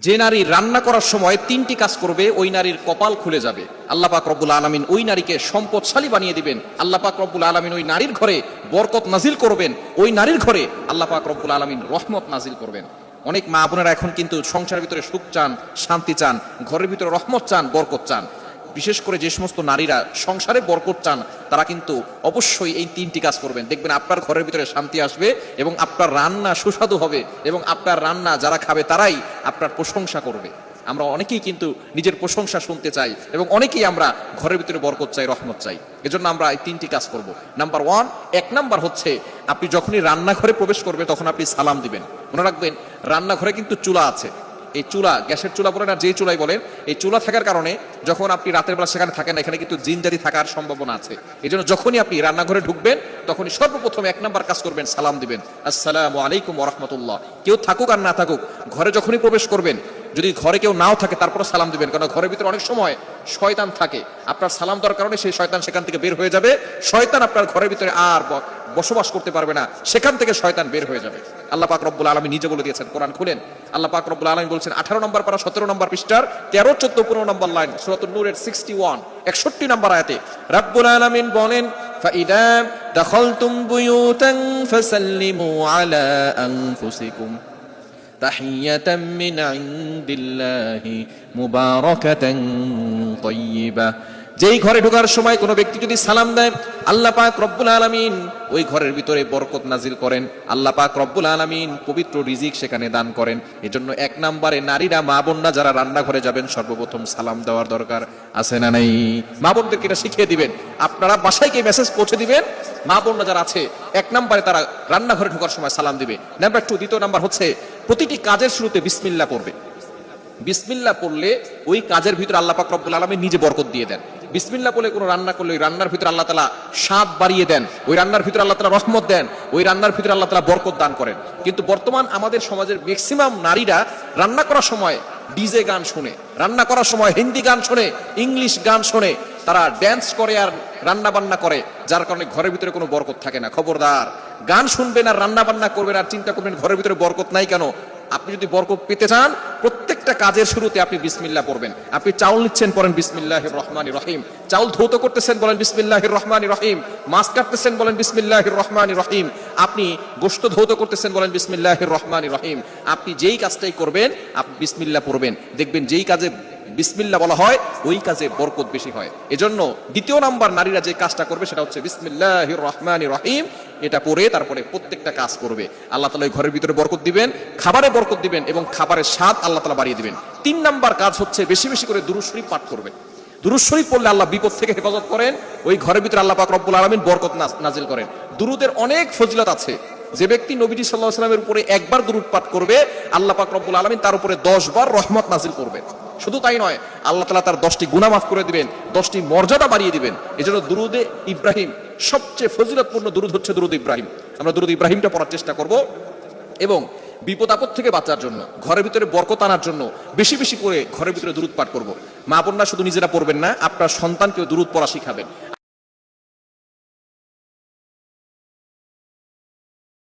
যে নারী রান্না করার সময় তিনটি কাজ করবে ওই নারীর কপাল খুলে যাবে। আল্লাহ পাক রব্বুল আলামিন ওই নারীকে সম্পদশালী বানিয়ে দিবেন। আল্লাহ পাক রব্বুল আলামিন ওই নারীর ঘরে বরকত নাজিল করবেন। ওই নারীর ঘরে আল্লাহ পাক রব্বুল আলামিন রহমত নাজিল করবেন। অনেক মা বোনেরা এখন কিন্তু সংসারের ভিতরে সুখ চান, শান্তি চান, ঘরের ভিতরে রহমত চান, বরকত চান। বিশেষ করে যে সমস্ত নারীরা সংসারে বরকত চান তারা কিন্তু অবশ্যই এই তিনটি কাজ করবেন। দেখবেন আপনার ঘরের ভিতরে শান্তি আসবে এবং আপনার রান্না সুস্বাদু হবে এবং আপনার রান্না যারা খাবে তারাই আপনার প্রশংসা করবে। আমরা অনেকেই কিন্তু নিজের প্রশংসা শুনতে চাই এবং অনেকেই আমরা ঘরের ভিতরে বরকত চাই, রহমত চাই। এজন্য আমরা এই তিনটি কাজ করব। নাম্বার ওয়ান, এক নাম্বার হচ্ছে আপনি যখনই রান্নাঘরে প্রবেশ করবেন তখন আপনি সালাম দিবেন। মনে রাখবেন রান্নাঘরে কিন্তু চুলা আছে। এই চুলা, গ্যাসের চুলা বলেন আর যেই চুলাই বলেন, এই চুলা থাকার কারণে যখন আপনি রাতের বেলা সেখানে থাকেন এখানে কিন্তু জিনজারি থাকার সম্ভাবনা আছে। এই জন্য যখনই আপনি রান্নাঘরে ঢুকবেন তখনই সর্বপ্রথম এক নাম্বার কাজ করবেন, সালাম দিবেন, আসসালামু আলাইকুম ওয়া রাহমাতুল্লাহ। কেউ থাকুক আর না থাকুক, ঘরে যখনই প্রবেশ করবেন, যদি ঘরে কেউ নাও থাকে তারপরে সালাম দিবেন, কারণ ঘরের ভিতরে অনেক সময় শয়তান থাকে। আপনার সালাম দেওয়ার কারণে সেই শয়তান সেখান থেকে বের হয়ে যাবে। শয়তান আপনার ঘরের ভিতরে আর বসবাস করতে পারবে না, সেখান থেকে শয়তান বের হয়ে যাবে। আল্লাহ পাক রব্বুল আলামিন নিজে বলে দিয়েছেন, কোরআন খুলেন, আল্লাহ পাক রব্বুল আলামিন বলছেন 18 নম্বর পারা 17 নম্বর পৃষ্ঠার 13, 14, 15 নম্বর লাইন, সূরাতুন নূরের 61, 61 নম্বর আয়াতে রব্বুল আলামিন বলেন, ফাইদা দাখালতুম বুয়ুতান ফাসাল্লিমু আলা আনফুসিকুম তাহিয়াতাম মিন ইনদিল্লাহি মুবারাকাতান তাইয়্যিবা। যেই ঘরে ঢোকার সময় কোনো ব্যক্তি যদি সালাম দেয়, আল্লাহ পাক রব্বুল আলামিন ওই ঘরের ভিতরে বরকত নাজিল করেন। আল্লাহ পাক রব্বুল আলামিন পবিত্র রিজিক সেখানে দান করেন। এজন্য এক নম্বরে নারীরা, মা বোনরা যারা রান্নাঘরে যাবেন সর্বপ্রথম সালাম দেওয়ার দরকার আছে না নাই? মা বোনদেরকে এটা শিখিয়ে দিবেন, আপনারা বাসায় গিয়ে মেসেজ পৌঁছে দিবেন। মা বোনরা যারা আছে এক নম্বরে তারা রান্নাঘরে ঢোকার সময় সালাম দিবে। নাম্বার 2, দ্বিতীয় নাম্বার হচ্ছে প্রতিটি কাজের শুরুতে বিসমিল্লাহ পড়বে। বিসমিল্লাহ পড়লে ওই কাজের ভিতরে আল্লাহ পাক রব্বুল আলামিন নিজে বরকত দিয়ে দেন। বিসমিল্লাহ বলে কোনো রান্না করলে ওই রান্নার ভিতরে আল্লাহ তাআলা স্বাদ বাড়িয়ে দেন, ওই রান্নার ভিতরে আল্লাহ তাআলা রহমত দেন, ওই রান্নার ভিতরে আল্লাহ তাআলা বরকত দান করেন। কিন্তু বর্তমান আমাদের সমাজের ম্যাক্সিমাম নারীরা রান্না করার সময় ডিজে গান শুনে, রান্না করার সময় হিন্দি গান শুনে, ইংলিশ গান শুনে, তারা ড্যান্স করে আর রান্না বান্না করে, যার কারণে ঘরের ভিতরে কোনো বরকত থাকে না। খবরদার, গান শুনবেন আর রান্না বান্না করবেন আর চিন্তা করবেন ঘরের ভিতরে বরকত নাই কেন। আপনি যদি বরকত পেতে চান প্রত্যেকটা কাজের শুরুতে আপনি বিসমিল্লাহ পড়বেন। আপনি চাউল নিচ্ছেন, পড়েন বিসমিল্লাহির রহমানির রহিম। চাউল ধৌত করতেছেন, বলেন বিসমিল্লাহির রহমানির রহিম। মাছ কাটতেছেন, বলেন বিসমিল্লাহির রহমানির রহিম। আপনি গোশত ধৌত করতেছেন, বলেন বিসমিল্লাহির রহমানির রহিম। আপনি যেই কাজটাই করবেন আপনি বিসমিল্লাহ পড়বেন, দেখবেন যেই কাজে বিসমিল্লাহ বলা হয় ওই কাজে বরকত বেশি হয়। এজন্য দ্বিতীয় নাম্বার নারীরা যে কাজটা করবে সেটা হচ্ছে বিসমিল্লাহির রহমানির রহিম। এটা পড়ে তারপরে প্রত্যেকটা কাজ করবে। আল্লাহ তাআলা ওই ঘরের ভিতরে বরকত দিবেন, খাবারে বরকত দিবেন এবং খাবারের স্বাদ আল্লাহ তাআলা বাড়িয়ে দিবেন। 3 নাম্বার কাজ হচ্ছে বেশি বেশি করে দুরূদ শরীফ পাঠ করবে। দুরূদ শরীফ পড়লে আল্লাহ বিপদ থেকে হেফাজত করেন, ওই ঘরের ভিতরে আল্লাহ পাক রব্বুল আলামিন বরকত নাজিল করেন। দুরূদের অনেক ফজিলত আছে। যে ব্যক্তি নবীজি সাল্লাল্লাহু আলাইহি ওয়াসাল্লামের উপরে একবার দুরূদ পাঠ করবে আল্লাহ পাক রব্বুল আলামিন তার উপরে 10 বার রহমত নাজিল করবেন। শুধু তাই নয়, আল্লাহ তাআলা তার 10টি গুনাহ মাফ করে দিবেন, 10টি মর্যাদা বাড়িয়ে দিবেন। এজন্য দুরুদে ইব্রাহিম সবচেয়ে ফজিলতপূর্ণ দুরুদ হচ্ছে দুরুদ ইব্রাহিম। আমরা দুরুদ ইব্রাহিমটা পড়ার চেষ্টা করব এবং বিপদ আপদ থেকে বাঁচার জন্য, ঘরের ভিতরে বরকত আনার জন্য বেশি বেশি করে ঘরের ভিতরে দুরুদ পাঠ করব। মা বোনরা শুধু নিজেরা পড়বেন না, আপনার সন্তানকেও দুরুদ পড়া শিখাবেন।